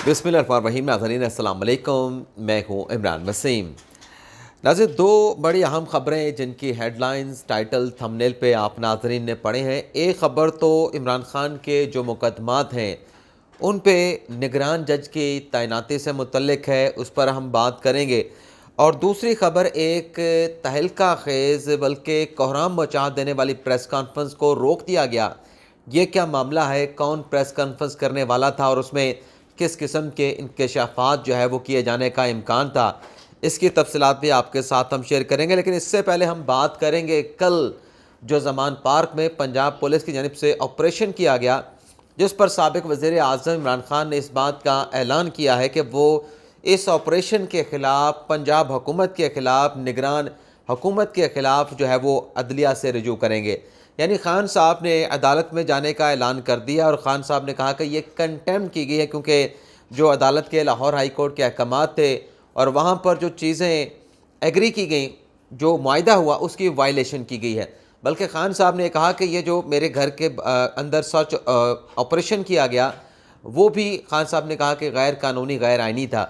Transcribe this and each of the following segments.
बिस्मिल्लाहिर्रहमानिर्रहीम। नाज़रीन अस्सलाम वालेकुम, मैं हूँ इमरान वसीम। नाज़रीन, दो बड़ी अहम ख़बरें जिनकी हेडलाइंस टाइटल थंबनेल पे आप नाज़रीन ने पढ़े हैं। एक ख़बर तो इमरान ख़ान के जो मुकदमात हैं उन पे निगरान जज की तैनाती से मुतल्लिक है, उस पर हम बात करेंगे। और दूसरी ख़बर एक तहलका खेज़ बल्कि कोहराम मचा देने वाली प्रेस कॉन्फ्रेंस को रोक दिया गया। ये क्या मामला है? कौन प्रेस कॉन्फ्रेंस करने वाला था और उसमें किस किस्म के इंकशाफात जो है वो किए जाने का इम्कान था? इसकी तफसीलात भी आपके साथ हम शेयर करेंगे। लेकिन इससे पहले हम बात करेंगे कल जो ज़मान पार्क में पंजाब पुलिस की जानिब से ऑपरेशन किया गया, जिस पर साबिक़ वज़ीर आज़म इमरान ख़ान ने इस बात का ऐलान किया है कि वो इस ऑपरेशन के ख़िलाफ़, पंजाब हुकूमत के ख़िलाफ़, निगरान हुकूमत के ख़िलाफ़ जो है वो अदलिया से रुजू करेंगे। यानी ख़ान साहब ने अदालत में जाने का ऐलान कर दिया और ख़ान साहब ने कहा कि ये कंटेम्प्ट की गई है, क्योंकि जो अदालत के लाहौर हाई कोर्ट के अहकामात थे और वहाँ पर जो चीज़ें एग्री की गई, जो मुआहिदा हुआ, उसकी वायलेशन की गई है। बल्कि ख़ान साहब ने कहा कि ये जो मेरे घर के अंदर सर्च ऑपरेशन किया गया, वो भी ख़ान साहब ने कहा कि गैर कानूनी, गैर आइनी था।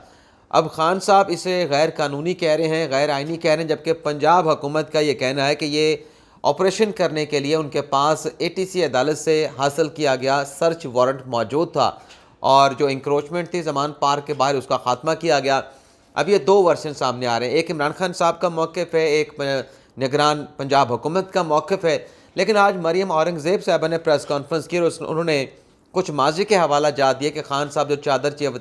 अब ख़ान साहब इसे गैर कानूनी कह रहे हैं, गैर आइनी कह रहे हैं, जबकि पंजाब हुकूमत का ये कहना है कि ये ऑपरेशन करने के लिए उनके पास एटीसी अदालत से हासिल किया गया सर्च वारंट मौजूद था और जो इंक्रोचमेंट थी ज़मान पार्क के बाहर, उसका ख़ात्मा किया गया। अब ये दो वर्शन सामने आ रहे हैं, एक इमरान खान साहब का मौक़िफ़ है, एक निगरान पंजाब हुकूमत का मौक़िफ़ है। लेकिन आज मरियम औरंगज़ेब साहबा ने प्रेस कॉन्फ्रेंस की और उन्होंने कुछ माजी के हवाला जात दिए कि खान साहब जो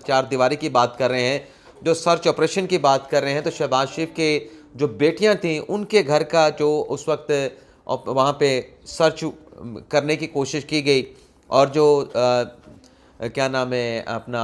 चार दीवारी की बात कर रहे हैं, जो सर्च ऑपरेशन की बात कर रहे हैं, तो शहबाज शरीफ के जो बेटियां थीं उनके घर का जो उस वक्त वहाँ पे सर्च करने की कोशिश की गई और जो क्या नाम है अपना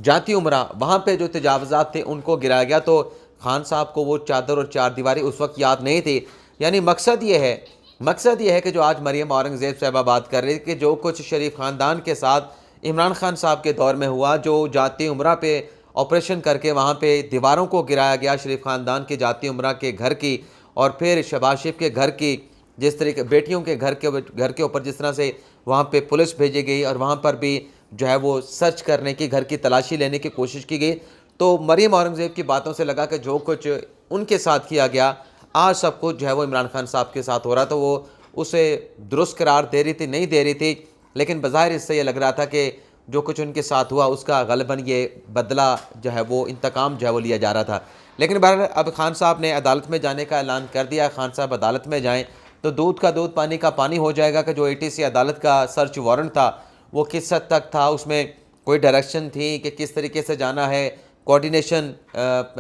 जाती उमरा, वहाँ पे जो तजावज़ात थे उनको गिराया गया। तो खान साहब को वो चादर और चार दीवारी उस वक्त याद नहीं थी। यानी मकसद ये है कि जो आज मरियम औरंगज़ेब साहबा बात कर रही थी कि जो कुछ शरीफ ख़ानदान के साथ इमरान खान साहब के दौर में हुआ, जो जाती उमरा पे ऑपरेशन करके वहाँ पे दीवारों को गिराया गया, शरीफ ख़ानदान के जाती उमरा के घर की और फिर शहबाज शरीफ के घर की, जिस तरीके बेटियों के घर के ऊपर जिस तरह से वहाँ पे पुलिस भेजी गई और वहाँ पर भी जो है वो सर्च करने की, घर की तलाशी लेने की कोशिश की गई। तो मरियम औरंगज़ेब की बातों से लगा कि जो कुछ उनके साथ किया गया, आज सब कुछ जो है वो इमरान खान साहब के साथ हो रहा, तो वो उसे दुरुस्त करार दे रही थी, नहीं दे रही थी। लेकिन बज़ाहिर इससे ये लग रहा था कि जो कुछ उनके साथ हुआ उसका ग़लबन ये बदला जो है वो, इंतकाम जो है वो लिया जा रहा था। लेकिन बहरहाल अब खान साहब ने अदालत में जाने का ऐलान कर दिया। खान साहब अदालत में जाएँ तो दूध का दूध, पानी का पानी हो जाएगा कि जो एटीसी अदालत का सर्च वारंट था वो किस हद तक था, उसमें कोई डायरेक्शन थी कि किस तरीके से जाना है, कोऑर्डिनेशन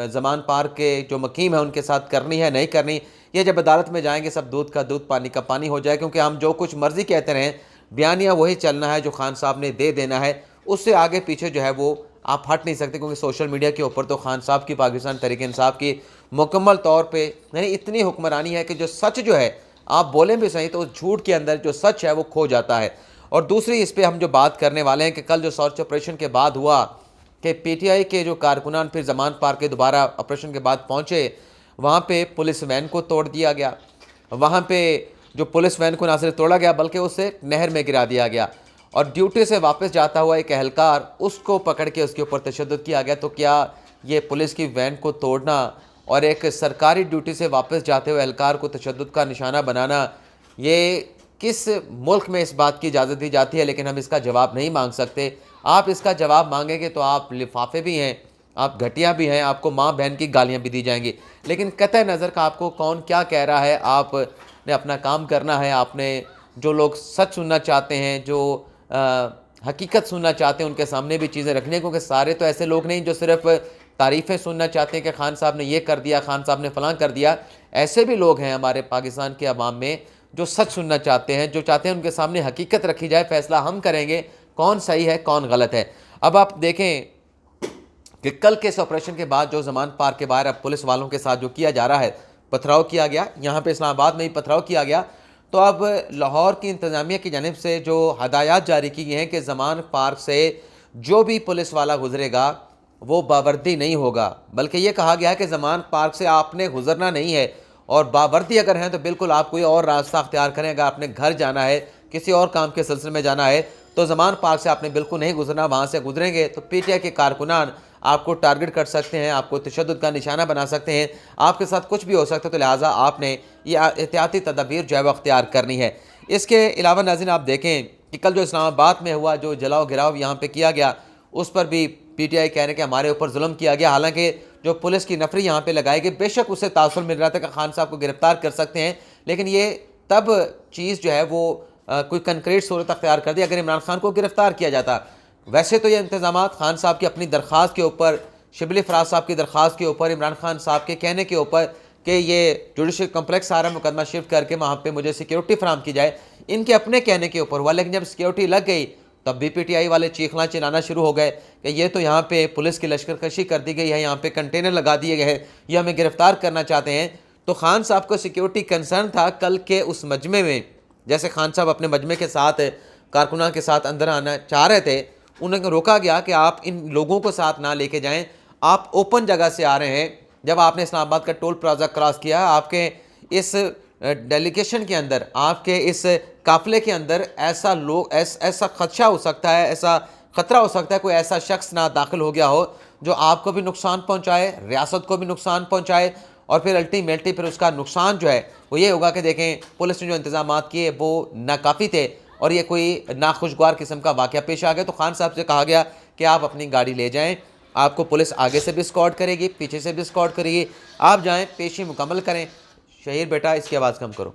ज़मान पार्क के जो मकीम है उनके साथ करनी है, नहीं करनी। ये जब अदालत में जाएंगे सब दूध का दूध, पानी का पानी हो जाए, क्योंकि हम जो कुछ मर्ज़ी कहते रहें, बयानिया वही चलना है जो खान साहब ने दे देना है, उससे आगे पीछे जो है वो आप हट नहीं सकते। क्योंकि सोशल मीडिया के ऊपर तो खान साहब की, पाकिस्तान तहरीक इंसाफ की मुकम्मल तौर पे यानी इतनी हुक्मरानी है कि जो सच जो है आप बोलें भी सही तो उस झूठ के अंदर जो सच है वो खो जाता है। और दूसरी इस पर हम जो बात करने वाले हैं कि कल जो सर्च ऑपरेशन के बाद हुआ कि पीटीआई के जो कारकुनान फिर ज़मान पार्क के दोबारा ऑपरेशन के बाद पहुँचे, वहाँ पे पुलिस वैन को तोड़ दिया गया। वहाँ पे जो पुलिस वैन को ना सिर्फ तोड़ा गया बल्कि उसे नहर में गिरा दिया गया और ड्यूटी से वापस जाता हुआ एक एहलकार, उसको पकड़ के उसके ऊपर तशद्दुद किया गया। तो क्या ये पुलिस की वैन को तोड़ना और एक सरकारी ड्यूटी से वापस जाते हुए एहलकार को तशद्दुद का निशाना बनाना, ये किस मुल्क में इस बात की इजाज़त दी जाती है? लेकिन हम इसका जवाब नहीं मांग सकते। आप इसका जवाब मांगेंगे तो आप लिफाफे भी हैं, आप घटिया भी हैं, आपको माँ बहन की गालियाँ भी दी जाएंगी। लेकिन कतई नज़र का आपको कौन क्या कह रहा है, आपने अपना काम करना है। आपने जो लोग सच सुनना चाहते हैं, जो हकीकत सुनना चाहते हैं, उनके सामने भी चीज़ें रखने, क्योंकि सारे तो ऐसे लोग नहीं जो सिर्फ तारीफ़ें सुनना चाहते हैं कि खान साहब ने ये कर दिया, खान साहब ने फ़लाँ कर दिया। ऐसे भी लोग हैं हमारे पाकिस्तान के अवाम में जो सच सुनना चाहते हैं, जो चाहते हैं उनके सामने हकीकत रखी जाए, फ़ैसला हम करेंगे कौन सही है कौन गलत है। अब आप देखें कि कल के इस ऑपरेशन के बाद जो ज़मान पार्क के बाहर अब पुलिस वालों के साथ जो किया जा रहा है, पथराव किया गया, यहाँ पे इस्लामाबाद में ही पथराव किया गया। तो अब लाहौर की इंतज़ामिया की जानिब से जो हदायत जारी की गई हैं कि ज़मान पार्क से जो भी पुलिस वाला गुजरेगा वो बावर्दी नहीं होगा, बल्कि ये कहा गया है कि ज़मान पार्क से आपने गुजरना नहीं है और बावर्दी अगर हैं तो बिल्कुल आप कोई और रास्ता अख्तियार करें। अगर आपने घर जाना है, किसी और काम के सिलसिले में जाना है, तो ज़मान पार्क से आपने बिल्कुल नहीं गुजरना। वहाँ से गुजरेंगे तो पीटीआई के कारकुनान आपको टारगेट कर सकते हैं, आपको तशद्दुद का निशाना बना सकते हैं, आपके साथ कुछ भी हो सकता है। तो लिहाजा आपने ये एहतियाती तदाबीर जो है वो अख्तियार करनी है। इसके अलावा नाज़रीन आप देखें कि कल जो इस्लामाबाद में हुआ, जो जलाओ गिराव यहाँ पे किया गया, उस पर भी पीटीआई कह रहे हैं कि हमारे ऊपर जुल्म किया गया। हालांकि जो पुलिस की नफरी यहाँ पे लगाई गई, बेशक उससे तासुर मिल रहा था कि खान साहब को गिरफ्तार कर सकते हैं, लेकिन ये तब चीज़ जो है वो कोई कंक्रीट सूरत अख्तियार कर दी अगर इमरान खान को गिरफ्तार किया जाता। वैसे तो ये इंतजाम खान साहब की अपनी दरख्वास्त के ऊपर, शिबली फराज साहब की दरख्वास्त के ऊपर, इमरान खान साहब के कहने के ऊपर कि ये जुडिशल कम्प्लेक्स सारा मुकदमा शिफ्ट करके वहाँ पे मुझे सिक्योरिटी फराम की जाए, इनके अपने कहने के ऊपर हुआ। लेकिन जब सिक्योरिटी लग गई तब भी पीटीआई वाले चीखना चिल्लाना शुरू हो गए कि ये तो यहाँ पे पुलिस की लश्करकशी कर दी गई है, यहाँ पे कंटेनर लगा दिए गए हैं, ये हमें गिरफ्तार करना चाहते हैं। तो खान साहब को सिक्योरिटी कंसर्न था कल के उस मजमे में। जैसे खान साहब अपने मजमे के साथ कारकुनान के साथ अंदर आना चाह रहे थे, उन्हें रोका गया कि आप इन लोगों को साथ ना लेके जाएं, आप ओपन जगह से आ रहे हैं। जब आपने इस्लामाबाद का टोल प्लाजा क्रॉस किया, आपके इस डेलीगेशन के अंदर, आपके इस काफिले के अंदर ऐसा खदशा हो सकता है, ऐसा ख़तरा हो सकता है, कोई ऐसा शख्स ना दाखिल हो गया हो जो आपको भी नुकसान पहुँचाए, रियासत को भी नुकसान पहुँचाए, और फिर अल्टीमेटली फिर उसका नुकसान जो है वो ये होगा कि देखें पुलिस ने जो इंतजाम किए वो नाकाफ़ी थे और ये कोई नाखुशगवार किस्म का वाक़या पेश आ गया। तो खान साहब से कहा गया कि आप अपनी गाड़ी ले जाएं, आपको पुलिस आगे से भी स्कॉट करेगी, पीछे से भी स्कॉट करेगी, आप जाएं, पेशी मुकम्मल करें। शहीर बेटा इसकी आवाज़ कम करो।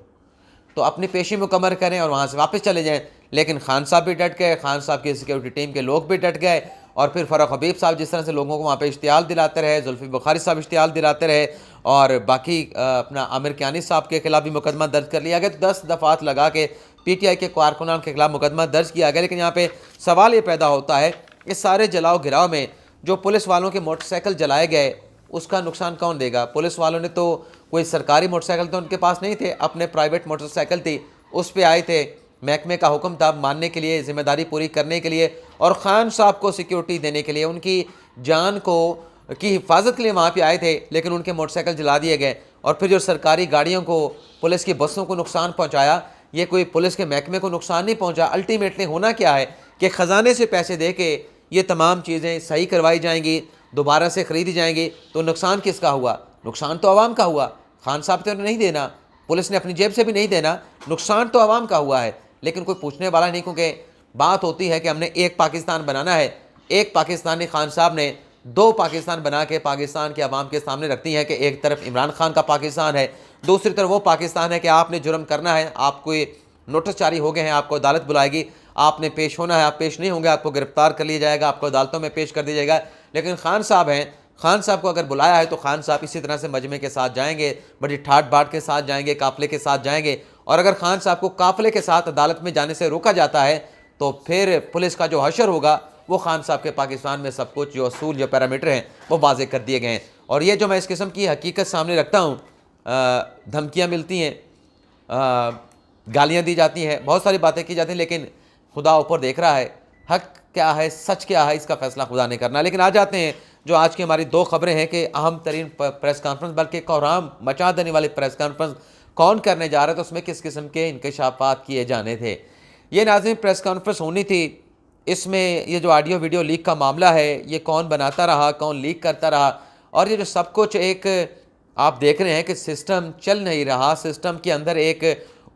तो अपनी पेशी मुकम्मल करें और वहाँ से वापस चले जाएँ। लेकिन खान साहब भी डट गए, खान साहब की सिक्योरिटी टीम के लोग भी डट गए, और फिर फ़ारूक हबीब साहब जिस तरह से लोगों को वहाँ पे इश्तियाल दिलाते रहे, जुल्फ़ी बुखारी साहब इश्तियाल दिलाते रहे, और बाकी अपना आमिर कियानी साहब के खिलाफ भी मुकदमा दर्ज कर लिया गया। तो 10 दफ़ात लगा के पीटीआई के कारकुनान के खिलाफ मुकदमा दर्ज किया गया। लेकिन यहाँ पे सवाल ये पैदा होता है, इस सारे जलाओ गिराव में जो पुलिस वालों के मोटरसाइकिल जलाए गए, उसका नुकसान कौन देगा? पुलिस वालों ने तो कोई सरकारी मोटरसाइकिल तो उनके पास नहीं थे, अपने प्राइवेट मोटरसाइकिल थी, उस पर आए थे। महकमे का हुक्म था मानने के लिए, जिम्मेदारी पूरी करने के लिए और ख़ान साहब को सिक्योरिटी देने के लिए, उनकी जान को की हिफाजत के लिए वहाँ पे आए थे। लेकिन उनके मोटरसाइकिल जला दिए गए और फिर जो सरकारी गाड़ियों को, पुलिस की बसों को नुकसान पहुँचाया, ये कोई पुलिस के महकमे को नुकसान नहीं पहुँचा। अल्टीमेटली होना क्या है कि ख़जाने से पैसे दे के ये तमाम चीज़ें सही करवाई जाएंगी, दोबारा से ख़रीदी जाएंगी। तो नुकसान किसका हुआ? नुकसान तो आवाम का हुआ। खान साहब ने नहीं देना, पुलिस ने अपनी जेब से भी नहीं देना, नुकसान तो आवाम का हुआ है। लेकिन कोई पूछने वाला नहीं, क्योंकि बात होती है कि हमने एक पाकिस्तान बनाना है। एक पाकिस्तानी खान साहब ने 2 पाकिस्तान बना के पाकिस्तान के अवाम के सामने रखती है कि एक तरफ इमरान खान का पाकिस्तान है, दूसरी तरफ वो पाकिस्तान है कि आपने जुर्म करना है, आपको ये नोटिस जारी हो गए हैं, आपको अदालत बुलाएगी, आपने पेश होना है, आप पेश नहीं होंगे आपको गिरफ्तार कर लिया जाएगा, आपको अदालतों में पेश कर दिया जाएगा। लेकिन खान साहब हैं, खान साहब को अगर बुलाया है तो खान साहब इसी तरह से मजमे के साथ जाएंगे, बड़ी ठाट बाट के साथ जाएंगे, काफ़िले के साथ जाएंगे। और अगर खान साहब को काफ़िले के साथ अदालत में जाने से रोका जाता है तो फिर पुलिस का जो हशर होगा वो खान साहब के पाकिस्तान में सब कुछ जो असूल, जो पैरामीटर हैं वो वाज़े कर दिए गए हैं। और ये जो मैं इस किस्म की हकीकत सामने रखता हूँ, धमकियाँ मिलती हैं, गालियाँ दी जाती हैं, बहुत सारी बातें की जाती हैं, लेकिन खुदा ऊपर देख रहा है। हक क्या है, सच क्या है, इसका फैसला खुदा ने करना। लेकिन आ जाते हैं जो आज की हमारी 2 खबरें हैं कि अहम तरीन प्रेस कॉन्फ्रेंस, बल्कि कोहराम मचा देने वाली प्रेस कॉन्फ्रेंस कौन करने जा रहा है, तो उसमें किस किस्म के इंकशाफात किए जाने थे। ये नाज़रीन प्रेस कॉन्फ्रेंस होनी थी, इसमें ये जो ऑडियो वीडियो लीक का मामला है, ये कौन बनाता रहा, कौन लीक करता रहा, और ये जो सब कुछ एक आप देख रहे हैं कि सिस्टम चल नहीं रहा, सिस्टम के अंदर एक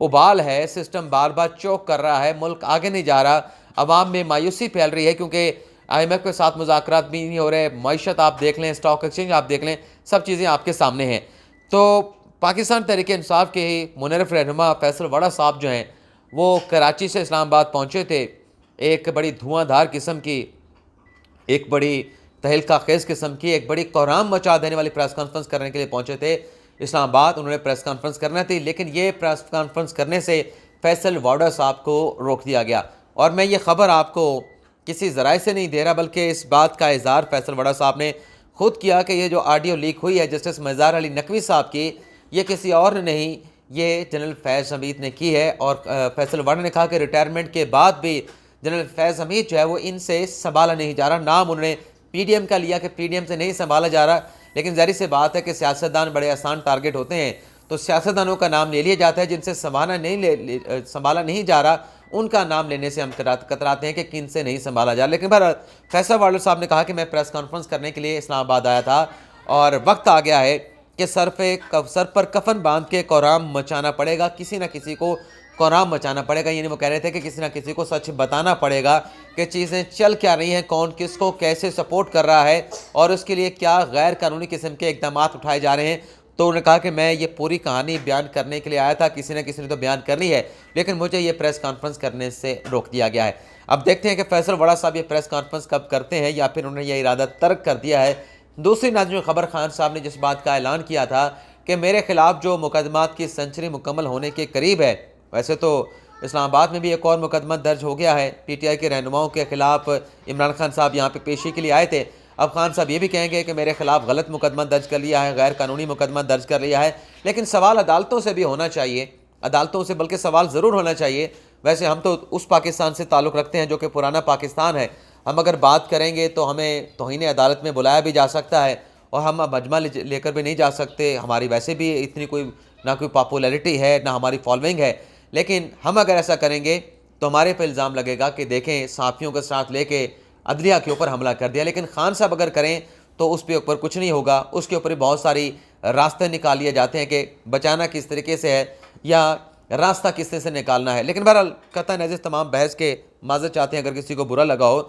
उबाल है, सिस्टम बार बार चौक कर रहा है, मुल्क आगे नहीं जा रहा, अवाम में मायूसी फैल रही है, क्योंकि IMF के साथ मुज़ाकरात भी नहीं हो रहे, मईशत आप देख लें, स्टॉक एक्सचेंज आप देख लें, सब चीज़ें आपके सामने हैं। तो पाकिस्तान तहरीक इंसाफ के ही मुनर्रिफ रहनुमा फैसल वड़ा साहब जो हैं वो कराची से इस्लामाबाद पहुँचे थे। एक बड़ी धुआंधार किस्म की, एक बड़ी तहलका खेज़ किस्म की, एक बड़ी कोहराम मचा देने वाली प्रेस कॉन्फ्रेंस करने के लिए पहुँचे थे इस्लामाबाद। उन्होंने प्रेस कॉन्फ्रेंस करना थी, लेकिन ये प्रेस कॉन्फ्रेंस करने से फैसल वड़ा साहब को रोक दिया गया। और मैं ये ख़बर आपको किसी ज़राए से नहीं दे रहा, बल्कि इस बात का इज़हार फैसल वड़ा साहब ने खुद किया कि ये जो ऑडियो लीक हुई है जस्टिस मज़ार अली नकवी साहब की, ये किसी और ने नहीं, ये जनरल फैज़ हमीद ने की है। और फैसल वड़ा ने कहा कि रिटायरमेंट के बाद भी जनरल फैज़ हमीद जो है वो इनसे संभाला नहीं जा रहा। नाम उन्होंने PDM का लिया कि PDM से नहीं संभाला जा रहा, लेकिन ज़ाहिर सी बात है कि सियासतदान बड़े आसान टारगेट होते हैं, तो सियासतदानों का नाम ले लिया जाता है जिनसे संभाला नहीं जा रहा, उनका नाम लेने से हम कतराते हैं कि किन से नहीं संभाला जाए। लेकिन बहरहाल फैसल वाडल साहब ने कहा कि मैं प्रेस कॉन्फ्रेंस करने के लिए इस्लामाबाद आया था और वक्त आ गया है कि सर पर कफन बांध के कोहराम मचाना पड़ेगा, किसी न किसी को कोहराम मचाना पड़ेगा। यानी वो कह रहे थे कि किसी न किसी को सच बताना पड़ेगा कि चीज़ें चल क्या रही हैं, कौन किसको कैसे सपोर्ट कर रहा है और उसके लिए क्या गैर कानूनी किस्म के इक़दाम उठाए जा रहे हैं। तो उन्होंने कहा कि मैं ये पूरी कहानी बयान करने के लिए आया था, किसी न किसी ने तो बयान करनी है, लेकिन मुझे ये प्रेस कॉन्फ्रेंस करने से रोक दिया गया है। अब देखते हैं कि फैसल वड़ा साहब ये प्रेस कॉन्फ्रेंस कब करते हैं या फिर उन्होंने ये इरादा तर्क कर दिया है। दूसरी नाज़रीन खबर, खान साहब ने जिस बात का ऐलान किया था कि मेरे खिलाफ जो मुकदमात की सेंचुरी मुकम्मल होने के करीब है, वैसे तो इस्लामाबाद में भी एक और मुकदमा दर्ज हो गया है। पीटीआई के रहनुमाओं के खिलाफ इमरान खान साहब यहाँ पे पेशी के लिए आए थे। अब खान साहब ये भी कहेंगे कि मेरे खिलाफ गलत मुकदमा दर्ज कर लिया है, गैर कानूनी मुकदमा दर्ज कर लिया है, लेकिन सवाल अदालतों से भी होना चाहिए, अदालतों से बल्कि सवाल ज़रूर होना चाहिए। वैसे हम तो उस पाकिस्तान से ताल्लुक़ रखते हैं जो कि पुराना पाकिस्तान है। हम अगर बात करेंगे तो हमें तौहीन अदालत में बुलाया भी जा सकता है और हम अब मजमा लेकर भी नहीं जा सकते। हमारी वैसे भी इतनी ना कोई पॉपुलैरिटी है, ना हमारी फॉलोइंग है। लेकिन हम अगर ऐसा करेंगे तो हमारे पर इल्ज़ाम लगेगा कि देखें साफ़ियों के साथ लेके अदलिया के ऊपर हमला कर दिया। लेकिन खान साहब अगर करें तो उस पे ऊपर कुछ नहीं होगा, उसके ऊपर बहुत सारी रास्ते निकाल लिए जाते हैं कि बचाना किस तरीके से है या रास्ता किस तरह से निकालना है। लेकिन बहरहाल कतई नज़र तमाम बहस के माज़रत चाहते हैं अगर किसी को बुरा लगा हो।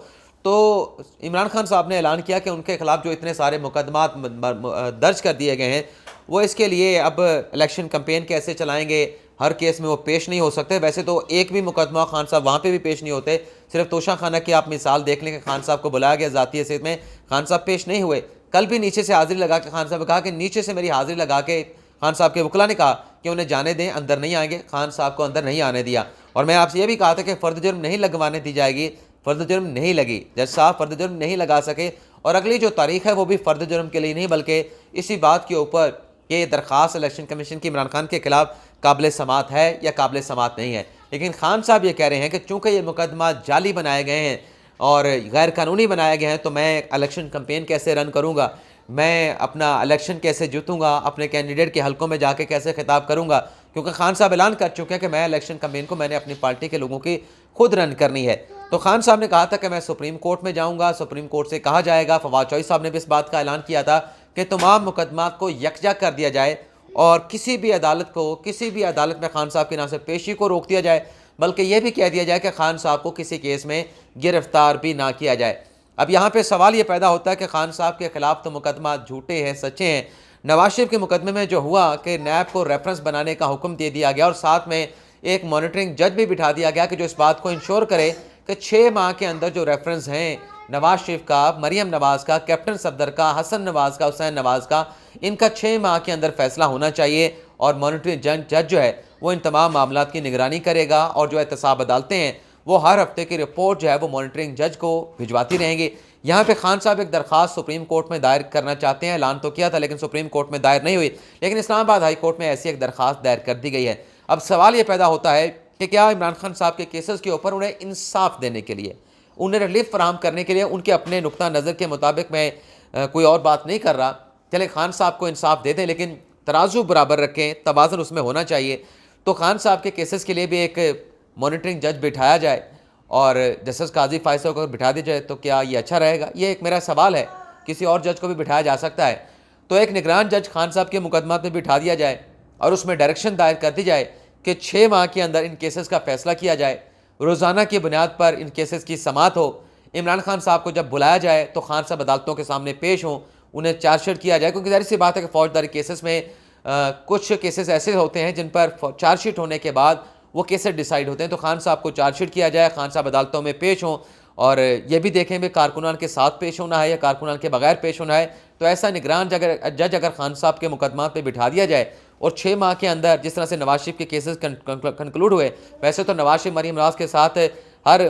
तो इमरान खान साहब ने ऐलान किया कि उनके खिलाफ जो इतने सारे मुकदमात दर्ज कर दिए गए हैं, वो इसके लिए अब इलेक्शन कैंपेन कैसे चलाएंगे, हर केस में वो पेश नहीं हो सकते। वैसे तो एक भी मुकदमा खान साहब वहाँ पे भी पेश नहीं होते। सिर्फ तोशा खाना की आप मिसाल देख लें कि खान साहब को बुलाया गया ज़ाती हैसियत में, खान साहब पेश नहीं हुए। कल भी नीचे से हाजिरी लगा के खान साहब ने कहा कि नीचे से मेरी हाजिरी लगा के खान साहब के वकला ने कहा कि उन्हें जाने दें, अंदर नहीं आएंगे। खान साहब को अंदर नहीं आने दिया। और मैं आपसे ये भी कहा था कि फ़र्द जुर्म नहीं लगवाने दी जाएगी, फ़र्द जुर्म नहीं लगी। जज साहब फ़र्द जुर्म नहीं लगा सके और अगली जो तारीख है वो भी फ़र्द जुर्म के लिए नहीं बल्कि इसी बात के ऊपर ये दरख्वास्त इलेक्शन कमीशन की इमरान खान के खिलाफ काबिल समात है या काबिल समात नहीं है। लेकिन खान साहब ये कह रहे हैं कि चूँकि ये मुकदमा जाली बनाए गए हैं और गैर कानूनी बनाए गए हैं तो मैं इलेक्शन कैंपेन कैसे रन करूँगा, मैं अपना इलेक्शन कैसे जीतूँगा, अपने कैंडिडेट के हलकों में जाके कैसे खिताब करूँगा। क्योंकि खान साहब ऐलान कर चुके हैं कि मैं इलेक्शन कैंपेन को मैंने अपनी पार्टी के लोगों की खुद रन करनी है। तो खान साहब ने कहा था कि मैं सुप्रीम कोर्ट में जाऊँगा, सुप्रीम कोर्ट से कहा जाएगा। फवाद चौधरी साहब ने भी इस बात का ऐलान किया था कि तमाम मुकदमात को यकजा कर दिया जाए और किसी भी अदालत में खान साहब की ना सिर्फ पेशी को रोक दिया जाए बल्कि यह भी कह दिया जाए कि खान साहब को किसी केस में गिरफ्तार भी ना किया जाए। अब यहाँ पे सवाल ये पैदा होता है कि खान साहब के खिलाफ तो मुकदमा झूठे हैं, सच्चे हैं। नवाज शरीफ के मुकदमे में जो हुआ कि नैब को रेफरेंस बनाने का हुक्म दे दिया गया और साथ में एक मॉनिटरिंग जज भी बिठा दिया गया कि जो इस बात को इंश्योर करे कि 6 माह के अंदर जो रेफरेंस हैं नवाज शरीफ का, मरियम नवाज़ का, कैप्टन सफदर का, हसन नवाज़ का, हुसैन नवाज़ का, इनका 6 माह के अंदर फैसला होना चाहिए और मॉनिटरिंग जज जो है वो इन तमाम मामलात की निगरानी करेगा और जो एहतसाब अदालतें हैं वो हर हफ्ते की रिपोर्ट जो है वो मॉनिटरिंग जज को भिजवाती रहेंगी। यहाँ पे खान साहब एक दरख्वास्त सुप्रीम कोर्ट में दायर करना चाहते हैं, ऐलान तो किया था लेकिन सुप्रीम कोर्ट में दायर नहीं हुई, लेकिन इस्लामाबाद हाई कोर्ट में ऐसी एक दरख्वास्त दायर कर दी गई है। अब सवाल ये पैदा होता है कि क्या इमरान खान साहब के केसेस के ऊपर उन्हें इंसाफ देने के लिए, उन्हें रिलीफ फराहम करने के लिए, उनके अपने नुक्ता नज़र के मुताबिक मैं कोई और बात नहीं कर रहा, चले खान साहब को इंसाफ दे दें लेकिन तराजू बराबर रखें, तवाज़ुन उसमें होना चाहिए। तो खान साहब के केसेस के लिए भी एक मॉनिटरिंग जज बिठाया जाए और जस्टिस काजी फायसल को बिठा दी जाए तो क्या ये अच्छा रहेगा? ये एक मेरा सवाल है। किसी और जज को भी बिठाया जा सकता है। तो एक निगरान जज खान साहब के मुकदमा में बिठा दिया जाए और उसमें डायरेक्शन दायर कर दी जाए कि 6 माह के अंदर इन केसेस का फैसला किया जाए, रोज़ाना की बुनियाद पर इन केसेस की समाअत हो। इमरान खान साहब को जब बुलाया जाए तो खान साहब अदालतों के सामने पेश हों, उन्हें चार्जशीट किया जाए, क्योंकि ज़ाहिर सी बात है कि फौजदारी केसेस में कुछ केसेस ऐसे होते हैं जिन पर चार्जशीट होने के बाद वो केसेस डिसाइड होते हैं। तो खान साहब को चार्जशीट किया जाए, खान साहब अदालतों में पेश हों और ये भी देखें भी कारकुनान के साथ पेश होना है या कारकुनान के बगैर पेश होना है। तो ऐसा निगरान जज अगर खान साहब के मुकदमा पे बिठा दिया जाए और 6 माह के अंदर जिस तरह से नवाज शरीफ के केसेस कंक्लूड हुए, वैसे तो नवाज शरीफ मरीम नवाज के साथ हर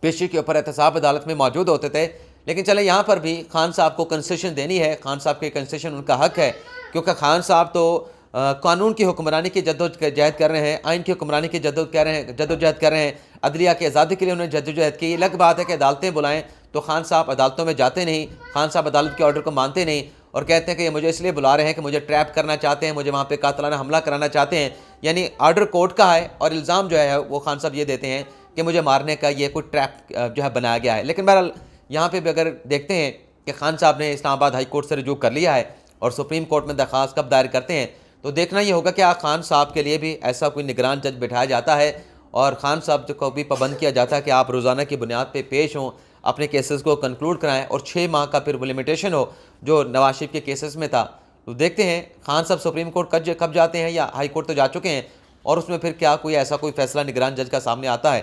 पेशी के ऊपर एहतसाब अदालत में मौजूद होते थे, लेकिन चले यहाँ पर भी खान साहब को कंसेशन देनी है। खान साहब के कंसेशन उनका हक है, क्योंकि खान साहब तो कानून की हुक्मरानी की जद्दोजहद कर रहे हैं, आइन की हुक्मरानी की जद्दोजहद कर रहे हैं, अदलिया की आज़ादी के लिए उन्होंने जद्दोजहद की। अलग बात है कि अदालतें बुलाएं तो खान साहब अदालतों में जाते नहीं, खान साहब अदालत के ऑर्डर को मानते नहीं और कहते हैं कि ये मुझे इसलिए बुला रहे हैं कि मुझे ट्रैप करना चाहते हैं, मुझे वहाँ पे कातलाना हमला कराना चाहते हैं। यानी ऑर्डर कोर्ट का है और इल्ज़ाम जो है वो खान साहब ये देते हैं कि मुझे मारने का ये कोई ट्रैप जो है बनाया गया है। लेकिन बहरहाल यहाँ पे भी अगर देखते हैं कि खान साहब ने इस्लामाबाद हाई कोर्ट से रिजू कर लिया है और सुप्रीम कोर्ट में दरख्वास्त कब दायर करते हैं, तो देखना ये होगा कि खान साहब के लिए भी ऐसा कोई निगरान जज बिठाया जाता है और खान साहब को भी पाबंद किया जाता है कि आप रोज़ाना की बुनियाद पर पेश हों, अपने केसेस को कंक्लूड कराएं और 6 माह का फिर लिमिटेशन हो जो नवाज शरीफ के केसेस में था। तो देखते हैं खान साहब सुप्रीम कोर्ट कब जाते हैं, या हाई कोर्ट तो जा चुके हैं, और उसमें फिर क्या कोई ऐसा कोई फैसला निगरान जज का सामने आता है।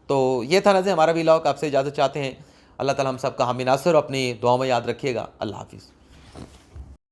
तो ये था नज़र हमारा व्लॉग। आपसे इजाज़त चाहते हैं। अल्लाह ताला हम सब का हामी नासिर, अपनी दुआ में याद रखिएगा। अल्लाह हाफिज़।